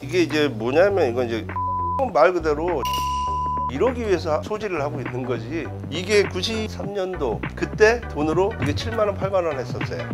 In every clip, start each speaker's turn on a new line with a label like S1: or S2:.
S1: 이게 이제 뭐냐면 이건 이제 말 그대로 이러기 위해서 소지를 하고 있는 거지. 이게 93년도 그때 돈으로 이게 7만 원, 8만 원 했었어요.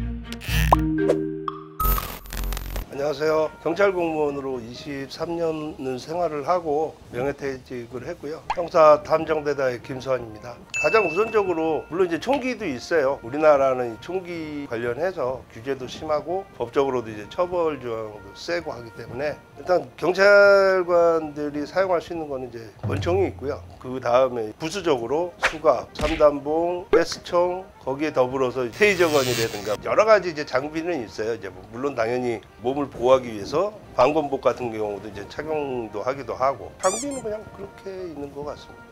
S1: 안녕하세요. 경찰 공무원으로 23년을 생활을 하고 명예퇴직을 했고요. 형사 탐정대다의 김수환입니다. 가장 우선적으로 물론 이제 총기도 있어요. 우리나라는 총기 관련해서 규제도 심하고 법적으로도 이제 처벌 조항도 세고 하기 때문에 일단 경찰관들이 사용할 수 있는 거는 이제 권총이 있고요. 그 다음에 부수적으로 수갑, 삼단봉, 가스총, 거기에 더불어서 테이저건이라든가 여러 가지 이제 장비는 있어요. 이제 물론 당연히 몸을 보호하기 위해서 방검복 같은 경우도 이제 착용도 하기도 하고 장비는 그냥 그렇게 있는 것 같습니다.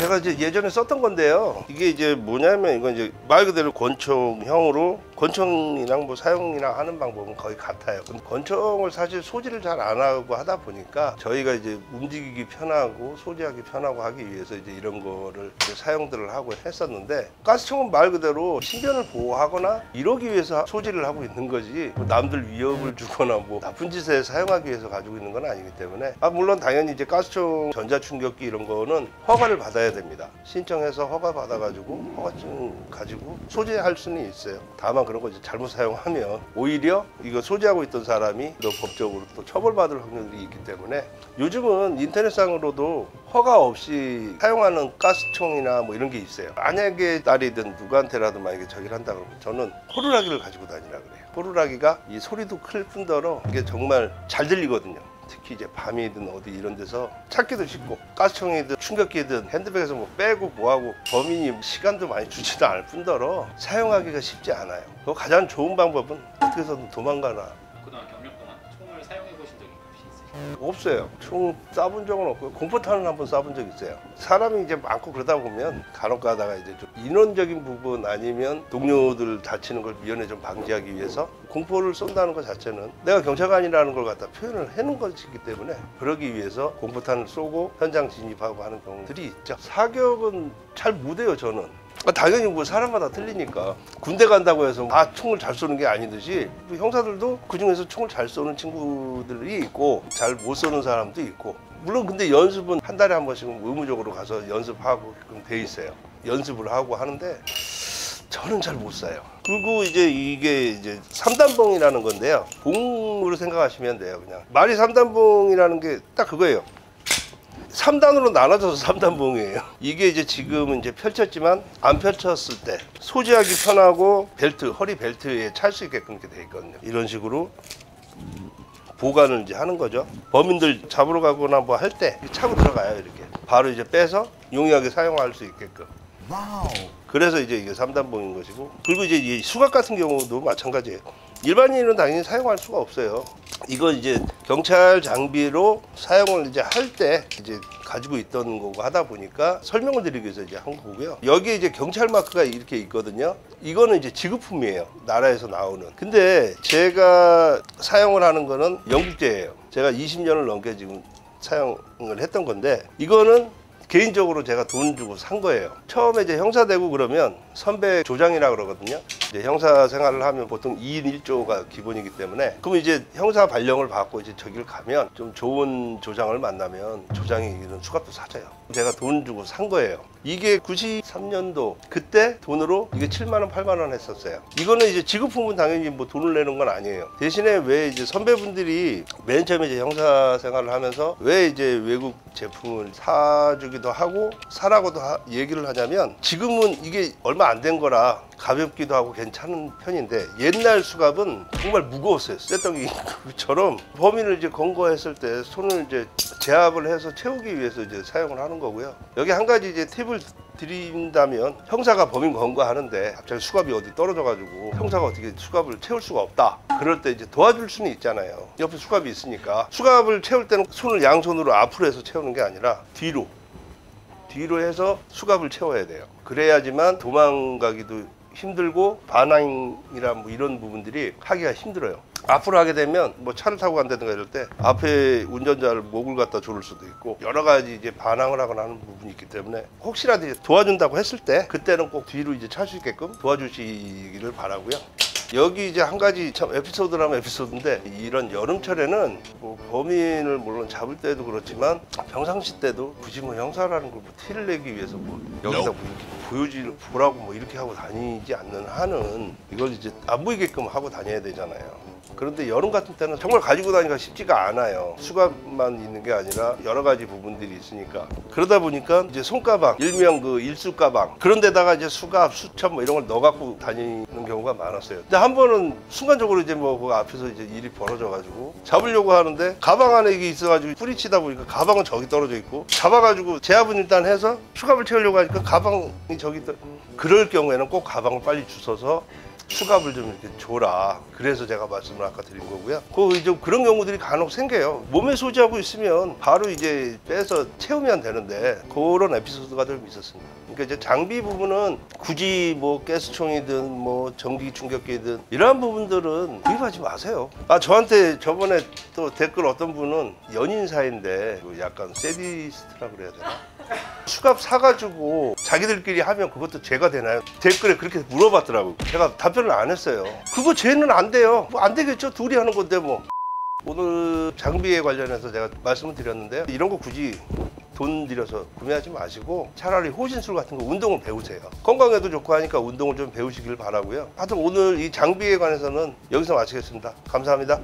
S1: 제가 이제 예전에 썼던 건데요. 이게 이제 뭐냐면 이건 이제 말 그대로 권총형으로 권총이랑 뭐 사용이나 하는 방법은 거의 같아요. 근데 권총을 사실 소지를 잘 안 하고 하다 보니까 저희가 이제 움직이기 편하고 소지하기 편하고 하기 위해서 이제 이런 거를 이제 사용들을 하고 했었는데 가스총은 말 그대로 신변을 보호하거나 이러기 위해서 소지를 하고 있는 거지 뭐 남들 위협을 주거나 뭐 나쁜 짓에 사용하기 위해서 가지고 있는 건 아니기 때문에 물론 당연히 이제 가스총 전자충격기 이런 거는 허가를 받아야 됩니다. 신청해서 허가 받아가지고 허가증 가지고 소지할 수는 있어요. 다만 그런 거 이제 잘못 사용하면 오히려 이거 소지하고 있던 사람이 또 법적으로 또 처벌받을 확률이 있기 때문에 요즘은 인터넷상으로도 허가 없이 사용하는 가스총이나 뭐 이런 게 있어요. 만약에 딸이든 누구한테라도 만약에 저기를 한다 그러면 저는 호루라기를 가지고 다니라 그래요. 호루라기가 이 소리도 클 뿐더러 이게 정말 잘 들리거든요. 특히 이제 밤이든 어디 이런 데서 찾기도 쉽고 가스총이든 충격기든 핸드백에서 뭐 빼고 뭐하고 범인이 시간도 많이 주지도 않을 뿐더러 사용하기가 쉽지 않아요. 그 가장 좋은 방법은 어떻게 해서든 도망가나.
S2: 그동안 경력 동안 총을 사용해 보신 적이 혹시 있으세요?
S1: 없어요. 총 쏴본 적은 없고요. 공포탄은 한번 쏴본 적 있어요. 사람이 이제 많고 그러다 보면 간혹 가다가 이제 좀 인원적인 부분 아니면 동료들 다치는 걸 미연에 좀 방지하기 위해서 공포를 쏜다는 것 자체는 내가 경찰관이라는 걸 갖다 표현을 해놓은 것이기 때문에 그러기 위해서 공포탄을 쏘고 현장 진입하고 하는 경우들이 있죠. 사격은 잘 못해요, 저는. 당연히 뭐 사람마다 틀리니까 군대 간다고 해서 다 총을 잘 쏘는 게 아니듯이 형사들도 그중에서 총을 잘 쏘는 친구들이 있고 잘 못 쏘는 사람도 있고 물론 근데 연습은 한 달에 한 번씩은 의무적으로 가서 연습하고 돼 있어요. 연습을 하고 하는데 저는 잘 못 쏴요. 그리고 이제 이게 이제 3단봉이라는 건데요. 봉으로 생각하시면 돼요. 그냥 말이 3단봉이라는 게 딱 그거예요. 3단으로 나눠져서 3단봉이에요. 이게 이제 지금은 이제 펼쳤지만 안 펼쳤을 때 소지하기 편하고 벨트, 허리 벨트에 찰 수 있게끔 이렇게 돼 있거든요. 이런 식으로 보관을 이제 하는 거죠. 범인들 잡으러 가거나 뭐 할 때 차고 들어가요. 이렇게 바로 이제 빼서 용이하게 사용할 수 있게끔.
S3: 와우.
S1: 그래서 이제 이게 3단봉인 것이고 그리고 이제 이 수갑 같은 경우도 마찬가지예요. 일반인은 당연히 사용할 수가 없어요. 이건 이제 경찰 장비로 사용을 이제 할 때 이제 가지고 있던 거고 하다 보니까 설명을 드리기 위해서 이제 한 거고요. 여기에 이제 경찰 마크가 이렇게 있거든요. 이거는 이제 지급품이에요. 나라에서 나오는. 근데 제가 사용을 하는 거는 영국제예요. 제가 20년을 넘게 지금 사용을 했던 건데 이거는 개인적으로 제가 돈 주고 산 거예요. 처음에 이제 형사 되고 그러면 선배 조장이라 그러거든요. 이제 형사 생활을 하면 보통 2인 1조가 기본이기 때문에 그럼 이제 형사 발령을 받고 이제 저기를 가면 좀 좋은 조장을 만나면 조장이 이런 수갑도 사줘요. 제가 돈 주고 산 거예요. 이게 93년도 그때 돈으로 이게 7만 원, 8만 원 했었어요. 이거는 이제 지급품은 당연히 뭐 돈을 내는 건 아니에요. 대신에 왜 이제 선배분들이 맨 처음에 이제 형사 생활을 하면서 왜 이제 외국 제품을 사주기도 하고 사라고도 얘기를 하냐면 지금은 이게 얼마 안 된 거라 가볍기도 하고 괜찮은 편인데 옛날 수갑은 정말 무거웠어요. 쇳덩이처럼 범인을 이제 검거했을 때 손을 이제 제압을 해서 채우기 위해서 이제 사용을 하는 거고요. 여기 한 가지 이제 팁을 드린다면 형사가 범인 검거하는데 갑자기 수갑이 어디 떨어져가지고 형사가 어떻게 수갑을 채울 수가 없다. 그럴 때 이제 도와줄 수는 있잖아요. 옆에 수갑이 있으니까 수갑을 채울 때는 손을 양손으로 앞으로 해서 채우는 게 아니라 뒤로 해서 수갑을 채워야 돼요. 그래야지만 도망가기도 힘들고 반항이나 뭐 이런 부분들이 하기가 힘들어요. 앞으로 하게 되면 뭐 차를 타고 간다든가 이럴 때 앞에 운전자를 목을 갖다 조를 수도 있고 여러 가지 이제 반항을 하거나 하는 부분이 있기 때문에 혹시라도 도와준다고 했을 때 그때는 꼭 뒤로 이제 찰 수 있게끔 도와주시기를 바라고요. 여기 이제 한 가지 참 에피소드라면 에피소드인데, 이런 여름철에는 뭐 범인을 물론 잡을 때도 그렇지만 평상시 때도 굳이 뭐 형사라는 걸 뭐 티를 내기 위해서 뭐 여기다 뭐 이렇게 보라고 뭐 이렇게 하고 다니지 않는 한은 이걸 이제 안 보이게끔 하고 다녀야 되잖아요. 그런데 여름 같은 때는 정말 가지고 다니기가 쉽지가 않아요. 수갑만 있는 게 아니라 여러 가지 부분들이 있으니까. 그러다 보니까 이제 손가방, 일명 그 일수 가방, 그런 데다가 이제 수갑, 수첩 뭐 이런 걸 넣어 갖고 다니는 경우가 많았어요. 근데 한 번은 순간적으로 이제 뭐 그 앞에서 이제 일이 벌어져 가지고 잡으려고 하는데 가방 안에 이게 있어 가지고 뿌리치다 보니까 가방은 저기 떨어져 있고, 잡아 가지고 제압은 일단 해서 수갑을 채우려고 하니까 가방이 저기 그럴 경우에는 꼭 가방을 빨리 주워서 수갑을 좀 이렇게 줘라. 그래서 제가 말씀을 아까 드린 거고요. 좀 그런 경우들이 간혹 생겨요. 몸에 소지하고 있으면 바로 이제 빼서 채우면 되는데, 그런 에피소드가 좀 있었습니다. 그러니까 이제 장비 부분은 굳이 뭐 가스총이든 뭐 전기 충격기든 이러한 부분들은 구입하지 마세요. 저한테 저번에 또 댓글 어떤 분은 연인 사이인데 약간 세디스트라 그래야 되나? 수갑 사가지고 자기들끼리 하면 그것도 죄가 되나요? 댓글에 그렇게 물어봤더라고요. 제가 답변을 안 했어요. 그거 죄는 안 돼요. 뭐 안 되겠죠. 둘이 하는 건데 뭐. 오늘 장비에 관련해서 제가 말씀을 드렸는데요. 이런 거 굳이 돈 들여서 구매하지 마시고 차라리 호신술 같은 거 운동을 배우세요. 건강에도 좋고 하니까 운동을 좀 배우시길 바라고요. 하여튼 오늘 이 장비에 관해서는 여기서 마치겠습니다. 감사합니다.